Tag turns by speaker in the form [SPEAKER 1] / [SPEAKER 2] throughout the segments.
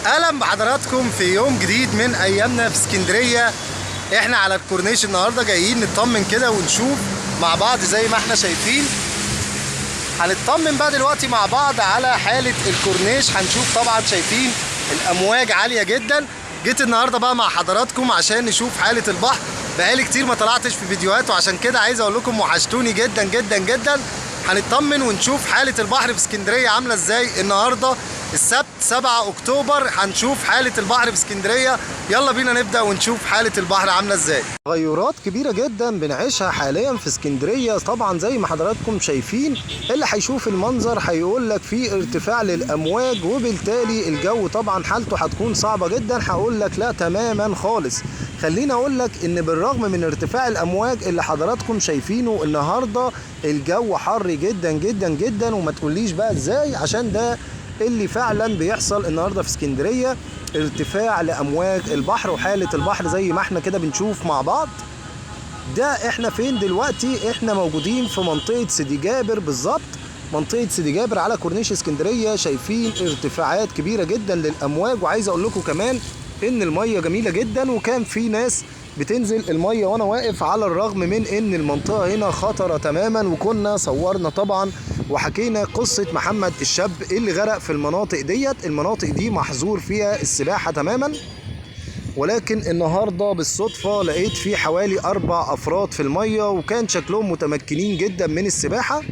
[SPEAKER 1] اهلا بحضراتكم في يوم جديد من ايامنا في اسكندريه. احنا على الكورنيش النهارده جايين نطمن كده ونشوف مع بعض زي ما احنا شايفين. هنطمن بقى دلوقتي مع بعض على حاله الكورنيش. هنشوف طبعا شايفين الامواج عاليه جدا. جيت النهارده بقى مع حضراتكم عشان نشوف حاله البحر. بقالي كتير ما طلعتش في فيديوهات وعشان كده عايز اقول لكم وحشتوني جدا جدا جدا. هنطمن ونشوف حاله البحر في اسكندريه عامله ازاي النهارده السبت 7 اكتوبر. هنشوف حاله البحر في اسكندريه. يلا بينا نبدا ونشوف حاله البحر عامله ازاي. تغيرات كبيره جدا بنعيشها حاليا في اسكندريه طبعا زي ما حضراتكم شايفين. اللي هيشوف المنظر هيقول لك في ارتفاع للامواج وبالتالي الجو طبعا حالته هتكون صعبه جدا. هقول لك لا تماما خالص. خليني اقول لك ان بالرغم من ارتفاع الامواج اللي حضراتكم شايفينه النهارده الجو حر جدا جدا جدا. وما تقوليش بقى ازاي، عشان ده اللي فعلا بيحصل النهارده في اسكندريه. ارتفاع لامواج البحر وحاله البحر زي ما احنا كده بنشوف مع بعض. ده احنا فين دلوقتي؟ احنا موجودين في منطقه سيدي جابر بالظبط. منطقه سيدي جابر على كورنيش اسكندريه. شايفين ارتفاعات كبيره جدا للامواج. وعايز اقول لكم كمان ان الميه جميله جدا وكان في ناس بتنزل الميه وانا واقف، على الرغم من ان المنطقه هنا خطره تماما. وكنا صورنا طبعا وحكينا قصه محمد الشاب اللي غرق في المناطق ديت. المناطق دي محظور فيها السباحه تماما، ولكن النهارده بالصدفه لقيت في حوالي 4 افراد في الميه وكان شكلهم متمكنين جدا من السباحه.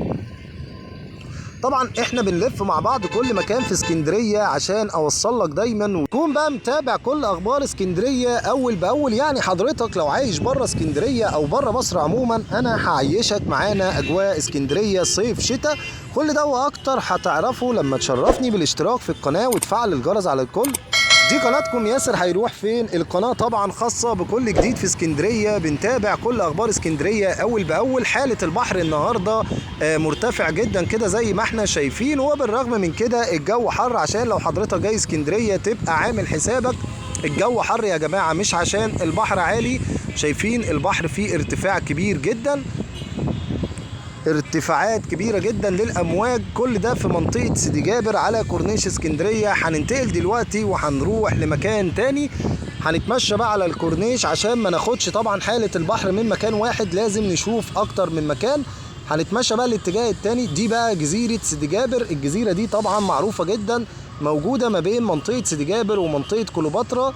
[SPEAKER 1] طبعا احنا بنلف مع بعض كل مكان في اسكندريه عشان اوصل لك دايما وتكون بقى متابع كل اخبار اسكندريه اول باول. يعني حضرتك لو عايش بره اسكندريه او بره مصر عموما انا هعيشك معانا اجواء اسكندريه صيف شتاء. كل ده واكتر هتعرفه لما تشرفني بالاشتراك في القناه وتفعل الجرس على الكل. دي قناتكم ياسر هيروح فين. القناة طبعا خاصة بكل جديد في اسكندرية. بنتابع كل اخبار اسكندرية اول باول. حالة البحر النهاردة مرتفع جدا كده زي ما احنا شايفين. وبالرغم من كده الجو حر. عشان لو حضرتك جاي اسكندرية تبقى عامل حسابك الجو حر يا جماعة، مش عشان البحر عالي. شايفين البحر فيه ارتفاع كبير جدا، ارتفاعات كبيرة جدا للأمواج. كل ده في منطقة سيدي جابر على كورنيش اسكندرية. هننتقل دلوقتي وهنروح لمكان تاني. هنتمشى بقى على الكورنيش عشان ما ناخدش طبعا حالة البحر من مكان واحد، لازم نشوف أكتر من مكان. هنتمشى بقى الاتجاه التاني. دي بقى جزيرة سيدي جابر. الجزيرة دي طبعا معروفة جدا، موجودة ما بين منطقة سيدي جابر ومنطقة كليوباترا.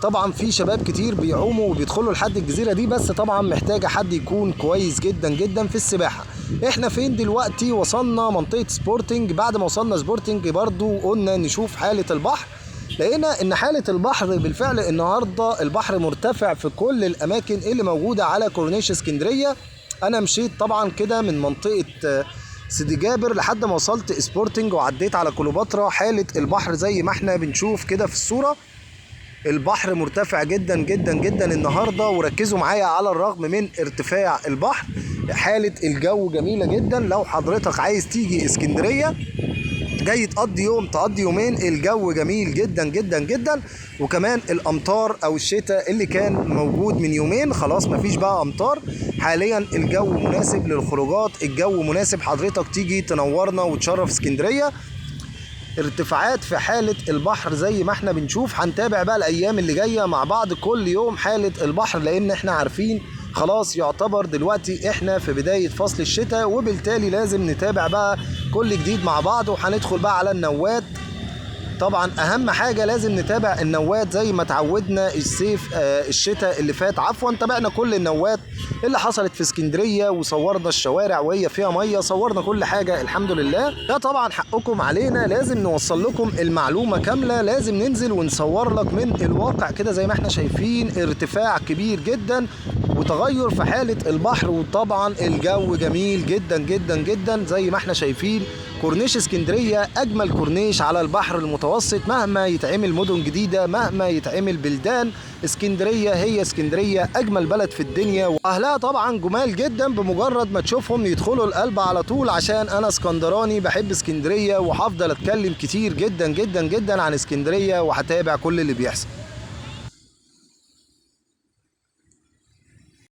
[SPEAKER 1] طبعا في شباب كتير بيعوموا وبيدخلوا لحد الجزيره دي، بس طبعا محتاجه حد يكون كويس جدا جدا في السباحه. احنا فين دلوقتي؟ وصلنا منطقه سبورتنج. بعد ما وصلنا سبورتنج برضو قلنا نشوف حاله البحر. لقينا ان حاله البحر بالفعل النهارده البحر مرتفع في كل الاماكن اللي موجوده على كورنيش اسكندريه. انا مشيت طبعا كده من منطقه سيدي جابر لحد ما وصلت سبورتنج وعديت على كليوباترا. حاله البحر زي ما احنا بنشوف كده في الصوره. البحر مرتفع جدا جدا جدا النهارده. وركزوا معايا على الرغم من ارتفاع البحر حالة الجو جميلة جدا. لو حضرتك عايز تيجي اسكندرية جاي تقضي يوم تقضي يومين، الجو جميل جدا جدا جدا. وكمان الامطار او الشتاء اللي كان موجود من يومين خلاص مفيش بقى امطار. حاليا الجو مناسب للخروجات، الجو مناسب حضرتك تيجي تنورنا وتشرف اسكندرية. ارتفاعات في حالة البحر زي ما احنا بنشوف. هنتابع بقى الايام اللي جاية مع بعض كل يوم حالة البحر، لان احنا عارفين خلاص يعتبر دلوقتي احنا في بداية فصل الشتاء، وبالتالي لازم نتابع بقى كل جديد مع بعض. وهندخل بقى على النوات. طبعا اهم حاجه لازم نتابع النوات زي ما تعودنا الصيف الشتاء اللي فات عفوا. تابعنا كل النوات اللي حصلت في اسكندريه وصورنا الشوارع وهي فيها ميه، صورنا كل حاجه الحمد لله. ده طبعا حقكم علينا، لازم نوصل لكم المعلومه كامله. لازم ننزل ونصور لك من الواقع كده زي ما احنا شايفين ارتفاع كبير جدا وتغير في حاله البحر. وطبعا الجو جميل جدا جدا جدا زي ما احنا شايفين. كورنيش اسكندريه اجمل كورنيش على البحر المتوسط. مهما يتعمل مدن جديده، مهما يتعمل بلدان، اسكندريه هي اسكندريه اجمل بلد في الدنيا. واهلها طبعا جمال جدا، بمجرد ما تشوفهم يدخلوا القلب على طول. عشان انا اسكندراني بحب اسكندريه وهفضل اتكلم كتير جدا جدا جدا عن اسكندريه وهتابع كل اللي بيحصل.